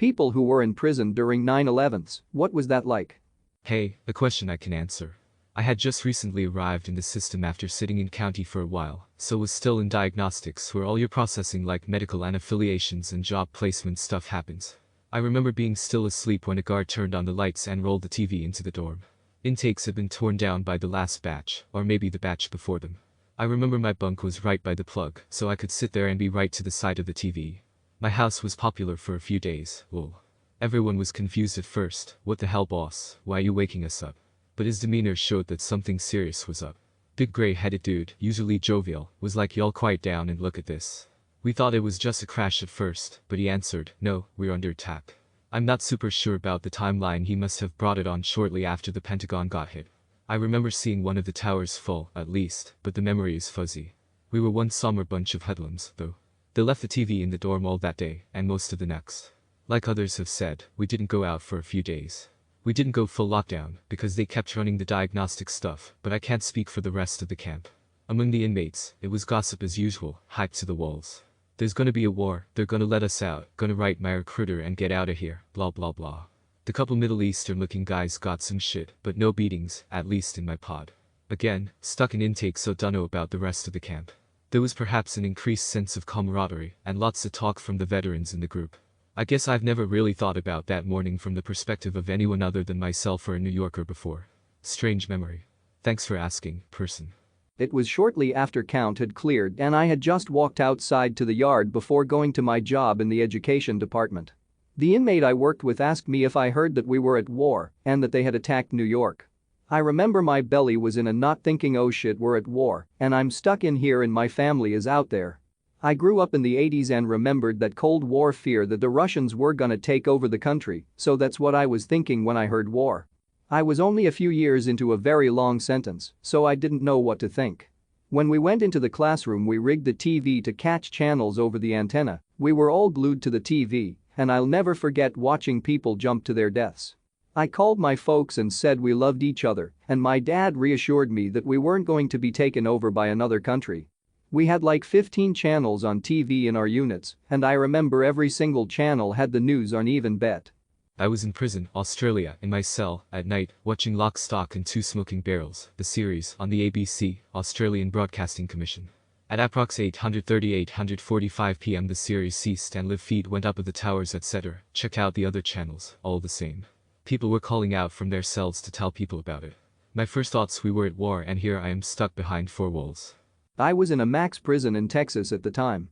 People who were in prison during 9/11s, what was that like? Hey, a question I can answer. I had just recently arrived in the system after sitting in county for a while, so was still in diagnostics where all your processing like medical and affiliations and job placement stuff happens. I remember being still asleep when a guard turned on the lights and rolled the TV into the dorm. Intakes had been torn down by the last batch, or maybe the batch before them. I remember my bunk was right by the plug, so I could sit there and be right to the side of the TV. My house was popular for a few days, lol. Everyone was confused at first. What the hell, boss? Why are you waking us up? But his demeanor showed that something serious was up. Big gray-headed dude, usually jovial, was like, y'all quiet down and look at this. We thought it was just a crash at first, but he answered, no, we're under attack. I'm not super sure about the timeline, he must have brought it on shortly after the Pentagon got hit. I remember seeing one of the towers fall, at least, but the memory is fuzzy. We were one somber bunch of hoodlums, though. They left the TV in the dorm all that day, and most of the next. Like others have said, we didn't go out for a few days. We didn't go full lockdown, because they kept running the diagnostic stuff, but I can't speak for the rest of the camp. Among the inmates, it was gossip as usual, hyped to the walls. There's gonna be a war, they're gonna let us out, gonna write my recruiter and get out of here, blah blah blah. The couple Middle Eastern looking guys got some shit, but no beatings, at least in my pod. Again, stuck in intake, so dunno about the rest of the camp. There was perhaps an increased sense of camaraderie, and lots of talk from the veterans in the group. I guess I've never really thought about that morning from the perspective of anyone other than myself or a New Yorker before. Strange memory. Thanks for asking, person. It was shortly after count had cleared and I had just walked outside to the yard before going to my job in the education department. The inmate I worked with asked me if I heard that we were at war and that they had attacked New York. I remember my belly was in a knot thinking, oh shit, we're at war and I'm stuck in here and my family is out there. I grew up in the 80s and remembered that Cold War fear that the Russians were gonna take over the country, so that's what I was thinking when I heard war. I was only a few years into a very long sentence, so I didn't know what to think. When we went into the classroom, we rigged the TV to catch channels over the antenna. We were all glued to the TV, and I'll never forget watching people jump to their deaths. I called my folks and said we loved each other, and my dad reassured me that we weren't going to be taken over by another country. We had like 15 channels on TV in our units, and I remember every single channel had the news on even bet. I was in prison, Australia, in my cell, at night, watching Lock, Stock and Two Smoking Barrels, the series, on the ABC, Australian Broadcasting Commission. At approx 830-845 p.m. the series ceased and live feed went up of the towers, etc. Check out the other channels, all the same. People were calling out from their cells to tell people about it. My first thoughts, we were at war and here I am stuck behind four walls. I was in a max prison in Texas at the time.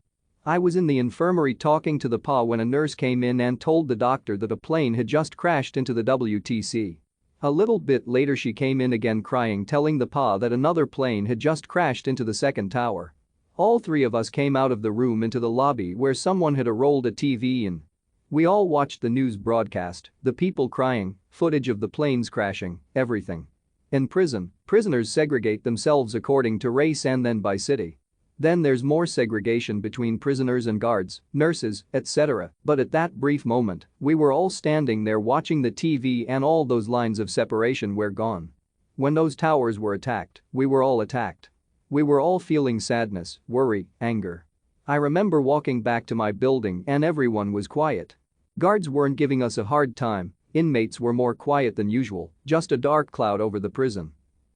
I was in the infirmary talking to the PA when a nurse came in and told the doctor that a plane had just crashed into the WTC. A little bit later she came in again crying, telling the PA that another plane had just crashed into the second tower. All three of us came out of the room into the lobby where someone had rolled a TV in. We all watched the news broadcast, the people crying, footage of the planes crashing, everything. In prison, prisoners segregate themselves according to race and then by city. Then there's more segregation between prisoners and guards, nurses, etc. But at that brief moment, we were all standing there watching the TV and all those lines of separation were gone. When those towers were attacked, we were all attacked. We were all feeling sadness, worry, anger. I remember walking back to my building and everyone was quiet. Guards weren't giving us a hard time, inmates were more quiet than usual, just a dark cloud over the prison.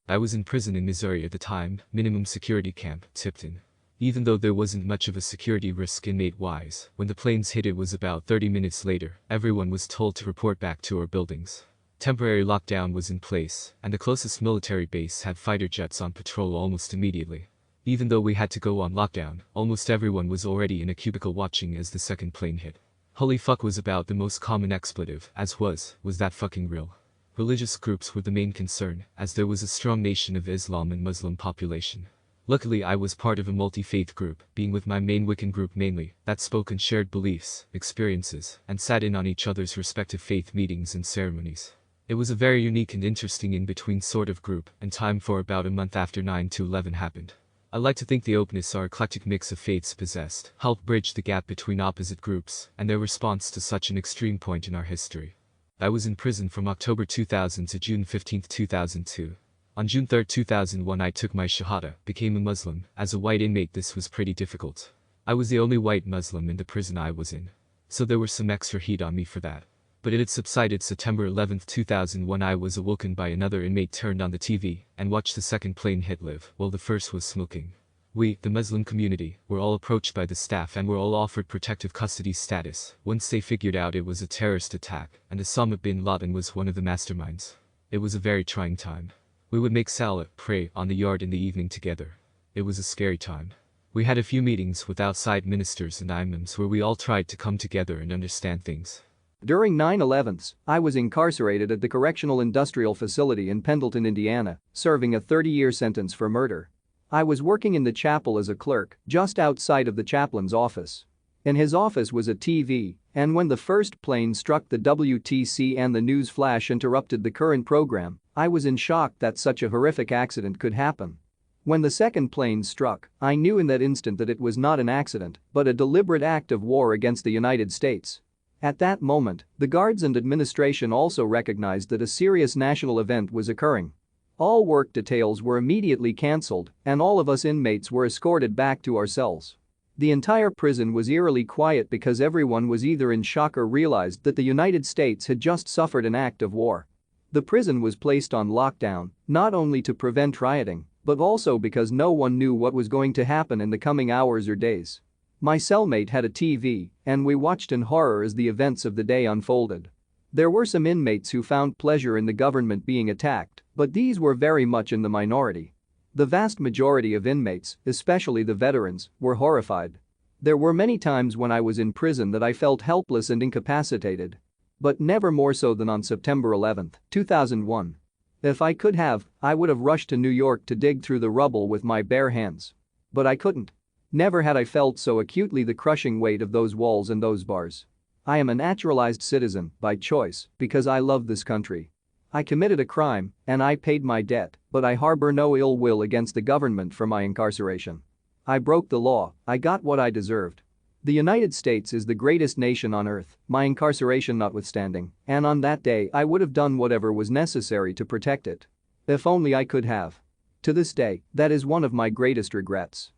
I was in prison in Missouri at the time, minimum security camp, Tipton. Even though there wasn't much of a security risk inmate-wise, when the planes hit it was about 30 minutes later, everyone was told to report back to our buildings. Temporary lockdown was in place, and the closest military base had fighter jets on patrol almost immediately. Even though we had to go on lockdown, almost everyone was already in a cubicle watching as the second plane hit. Holy fuck was about the most common expletive, as was that fucking real? Religious groups were the main concern, as there was a strong Nation of Islam and Muslim population. Luckily I was part of a multi-faith group, being with my main Wiccan group mainly, that spoke and shared beliefs, experiences, and sat in on each other's respective faith meetings and ceremonies. It was a very unique and interesting in-between sort of group, and time for about a month after 9/11 happened. I like to think the openness our eclectic mix of faiths possessed helped bridge the gap between opposite groups and their response to such an extreme point in our history. I was in prison from October 2000 to June 15, 2002. On June 3, 2001 I took my Shahada, became a Muslim. As a white inmate this was pretty difficult. I was the only white Muslim in the prison I was in. so there was some extra heat on me for that. But it had subsided September 11, 2001. I was awoken by another inmate turned on the TV and watched the second plane hit live while the first was smoking. We, the Muslim community, were all approached by the staff and were all offered protective custody status once they figured out it was a terrorist attack and Osama bin Laden was one of the masterminds. It was a very trying time. We would make salah, pray, on the yard in the evening together. It was a scary time. We had a few meetings with outside ministers and imams where we all tried to come together and understand things. During 9/11s, I was incarcerated at the Correctional Industrial Facility in Pendleton, Indiana, serving a 30-year sentence for murder. I was working in the chapel as a clerk, just outside of the chaplain's office. In his office was a TV, and when the first plane struck the WTC and the news flash interrupted the current program, I was in shock that such a horrific accident could happen. When the second plane struck, I knew in that instant that it was not an accident, but a deliberate act of war against the United States. At that moment, the guards and administration also recognized that a serious national event was occurring. All work details were immediately cancelled, and all of us inmates were escorted back to our cells. The entire prison was eerily quiet because everyone was either in shock or realized that the United States had just suffered an act of war. The prison was placed on lockdown, not only to prevent rioting, but also because no one knew what was going to happen in the coming hours or days. My cellmate had a TV, and we watched in horror as the events of the day unfolded. There were some inmates who found pleasure in the government being attacked, but these were very much in the minority. The vast majority of inmates, especially the veterans, were horrified. There were many times when I was in prison that I felt helpless and incapacitated. But never more so than on September 11, 2001. If I could have, I would have rushed to New York to dig through the rubble with my bare hands. But I couldn't. Never had I felt so acutely the crushing weight of those walls and those bars. I am a naturalized citizen by choice because I love this country. I committed a crime and I paid my debt, but I harbor no ill will against the government for my incarceration. I broke the law, I got what I deserved. The United States is the greatest nation on earth, my incarceration notwithstanding, and on that day I would have done whatever was necessary to protect it. If only I could have. To this day, that is one of my greatest regrets.